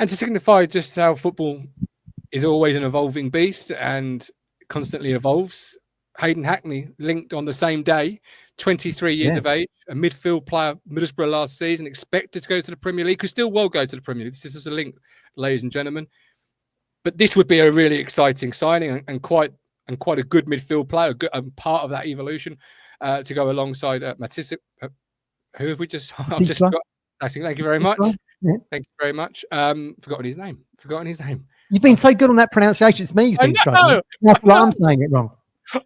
And to signify just how football is always an evolving beast and constantly evolves, Hayden Hackney linked on the same day, 23 years of age, a midfield player, Middlesbrough last season, expected to go to the Premier League, who still will go to the Premier League. This is a link, ladies and gentlemen. But this would be a really exciting signing and quite a good midfield player, part of that evolution to go alongside Matisse. Who have we just? I've just forgot. Thank you very much. Yeah. Thank you very much. Forgotten his name. You've been so good on that pronunciation. It's me who's been struggling. I'm saying it wrong.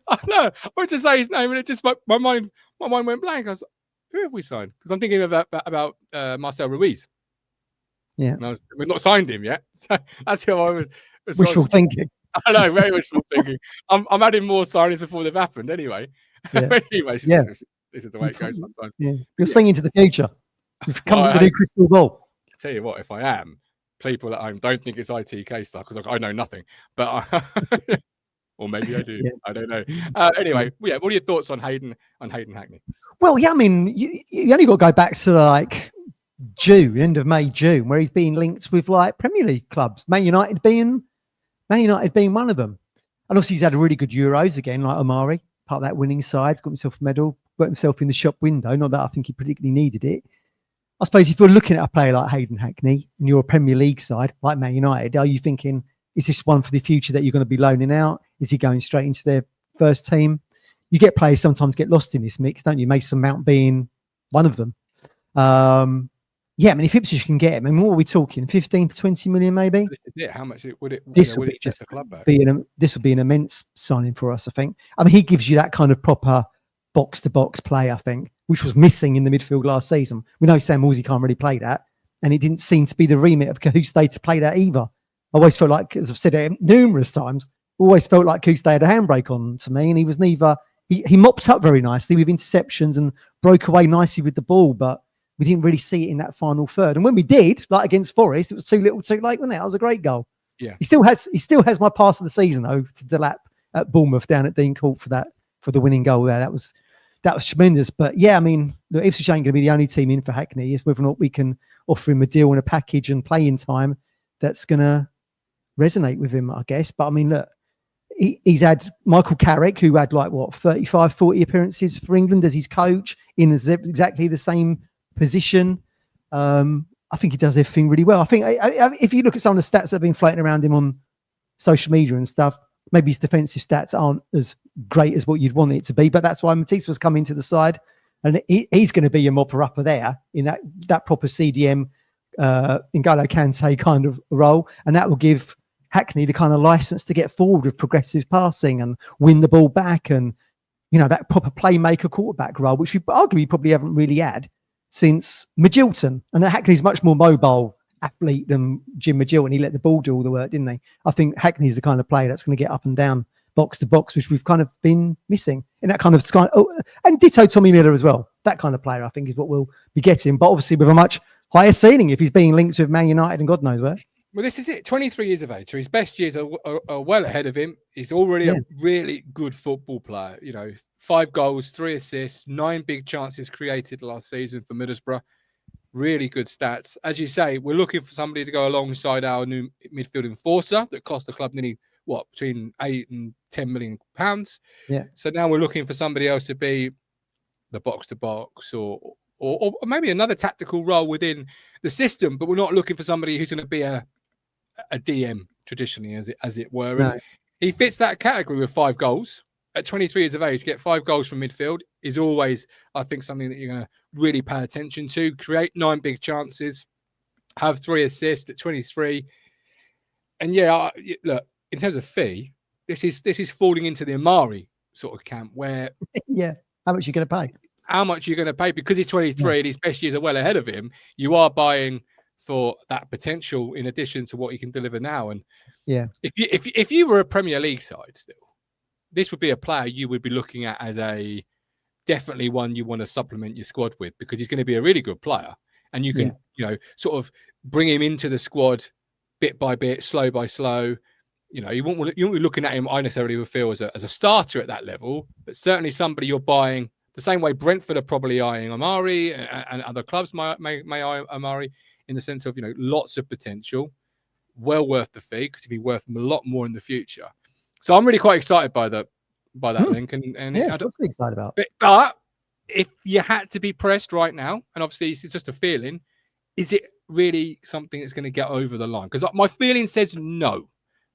I know. I wanted to say his name, and it just my mind went blank. I was like, who have we signed? Because I'm thinking about Marcel Ruiz. Yeah, we've not signed him yet. So that's how I was wishful thinking. I know, very wishful thinking. I'm adding more signings before they've happened. Anyway, this is the way it goes sometimes. Yeah. You're singing to the future. You've come with a new crystal ball. I tell you what, if I am, people at home don't think it's ITK stuff because I know nothing. But or maybe I do. Yeah. I don't know. Anyway, what are your thoughts on Hayden Hackney? Well, yeah, I mean, you only got to go back to like June, end of May, June, where he's being linked with like Premier League clubs. Man United being one of them. And obviously he's had a really good Euros again, like Omari, part of that winning side. He's got himself a medal, got himself in the shop window. Not that I think he particularly needed it. I suppose if you're looking at a player like Hayden Hackney and you're a Premier League side like Man United, are you thinking, is this one for the future that you're going to be loaning out? Is he going straight into their first team? You get players sometimes get lost in this mix, don't you? Mason Mount being one of them. Yeah, I mean, if Ipswich can get him, I mean, what are we talking? 15 to 20 million, maybe? This is it. How much would it? This would just the club back? This would be an immense signing for us, I think. I mean, he gives you that kind of proper box-to-box play, I think, which was missing in the midfield last season. We know Sam Woolsey can't really play that, and it didn't seem to be the remit of Cahuste to play that either. I always felt like, as I've said it numerous times, always felt like Cahuste had a handbrake on to me, and he was neither. He mopped up very nicely with interceptions and broke away nicely with the ball, but we didn't really see it in that final third. And when we did, like against Forest, it was too little, too late, wasn't it? That was a great goal. Yeah. He still has my pass of the season though to Delap at Bournemouth down at Dean Court for the winning goal there. That was tremendous. But yeah, I mean, the Ipswich ain't going to be the only team in for Hackney. Is whether or not we can offer him a deal and a package and playing time that's going to resonate with him, I guess. But I mean, look, he's had Michael Carrick, who had 35, 40 appearances for England as his coach in exactly the same position. I think he does everything really well. I think if you look at some of the stats that have been floating around him on social media and stuff, maybe his defensive stats aren't as great as what you'd want it to be, but that's why Matisse was coming to the side, and he's going to be a mopper upper there in that proper CDM N'Golo Kante kind of role, and that will give Hackney the kind of license to get forward with progressive passing and win the ball back, and that proper playmaker quarterback role, which we arguably probably haven't really had since Magilton. And Hackney's much more mobile athlete than Jim Magilton. He let the ball do all the work, didn't he? I think Hackney's the kind of player that's going to get up and down box to box, which we've kind of been missing in that kind of sky. Oh, and ditto Tommy Miller as well. That kind of player, I think, is what we'll be getting, but obviously with a much higher ceiling if he's being linked with Man United and God knows where. Well, this is it. 23 years of age. So his best years are well ahead of him. He's already a really good football player. 5 goals, 3 assists, 9 big chances created last season for Middlesbrough. Really good stats. As you say, we're looking for somebody to go alongside our new midfield enforcer that cost the club nearly, between 8 and 10 million pounds. Yeah. So now we're looking for somebody else to be the box-to-box or maybe another tactical role within the system, but we're not looking for somebody who's going to be a DM traditionally, as it were. No. And he fits that category with 5 goals at 23 years of age. To get 5 goals from midfield is always, I think, something that you're going to really pay attention to. Create 9 big chances, have 3 assists at 23. And look, in terms of fee, this is falling into the Omari sort of camp where how much are you going to pay? How much you're going to pay because he's 23 and his best years are well ahead of him. You are buying for that potential in addition to what he can deliver now. And if you were a Premier League side still, this would be a player you would be looking at as a definitely one you want to supplement your squad with, because he's going to be a really good player, and you can sort of bring him into the squad bit by bit, slow by slow. You won't be looking at him, I necessarily would feel, as a starter at that level, but certainly somebody you're buying the same way Brentford are probably eyeing Omari and other clubs may eye Omari, in the sense of, lots of potential. well worth the fee because he'd be worth a lot more in the future. So I'm really quite excited by that link. And yeah, I'm excited about. But if you had to be pressed right now, and obviously it's just a feeling, is it really something that's going to get over the line? Because my feeling says no.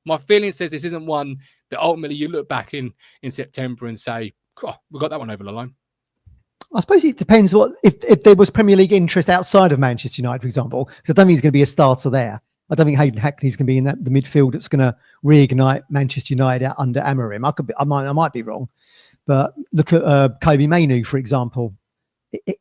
My feeling says this isn't one that ultimately you look back in September and say, oh, we got that one over the line. I suppose it depends if there was Premier League interest outside of Manchester United, for example, because I don't think he's going to be a starter there. I don't think Hayden Hackney is going to be in the midfield that's going to reignite Manchester United under Amorim. I might be wrong, but look at Kobe Mainoo, for example.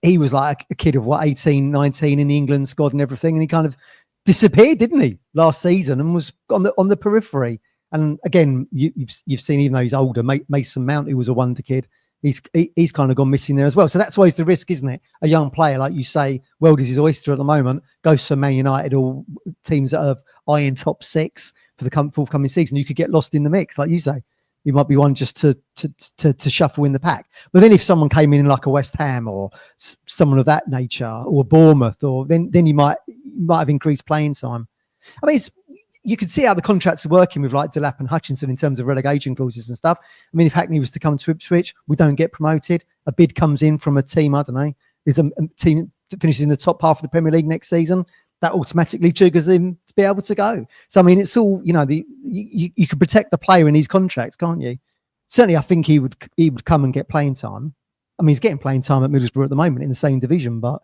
He was like a kid of 18, 19 in the England squad and everything, and he kind of disappeared, didn't he, last season, and was on the periphery. And again, you've seen, even though he's older, Mason Mount, who was a wonder kid, he's kind of gone missing there as well. So that's always the risk, isn't it? A young player, like you say, world is his oyster at the moment, goes to Man United or teams that have eyeing top 6 for the forthcoming season. You could get lost in the mix, like you say. You might be one just to shuffle in the pack. But then if someone came in like a West Ham or someone of that nature, or Bournemouth, or then you might have increased playing time. I mean, you can see how the contracts are working with like Delap and Hutchinson in terms of relegation clauses and stuff. I mean, if Hackney was to come to Ipswich, we don't get promoted. A bid comes in from a team, I don't know, is a team that finishes in the top half of the Premier League next season. That automatically triggers him to be able to go. So, I mean, it's all, you know, you can protect the player in these contracts, can't you? Certainly, I think he would come and get playing time. I mean, he's getting playing time at Middlesbrough at the moment in the same division, but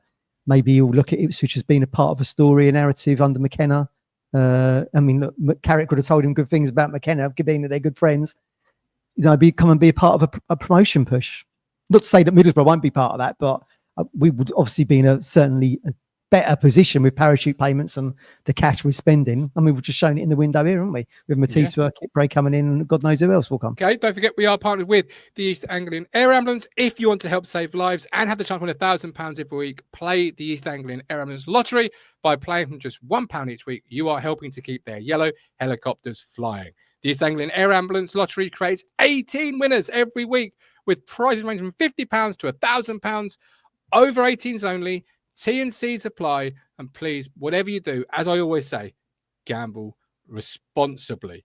maybe he'll look at Ipswich as being a part of a story, a narrative under McKenna. I mean, look, Carrick would have told him good things about McKenna, being that they're good friends. You know, come and be a part of a promotion push. Not to say that Middlesbrough won't be part of that, but we would obviously be in certainly a better position with parachute payments and the cash we're spending. I mean, we've just shown it in the window here, haven't we? With Matisse, Bray coming in, and God knows who else will come. Okay, don't forget we are partnered with the East Anglian Air Ambulance. If you want to help save lives and have the chance to win £1,000 every week, play the East Anglian Air Ambulance lottery. By playing from just £1 each week, you are helping to keep their yellow helicopters flying. The East Anglian Air Ambulance lottery creates 18 winners every week, with prizes ranging from £50 to £1,000. Over 18s only. T&Cs apply, and please, whatever you do, as I always say, gamble responsibly.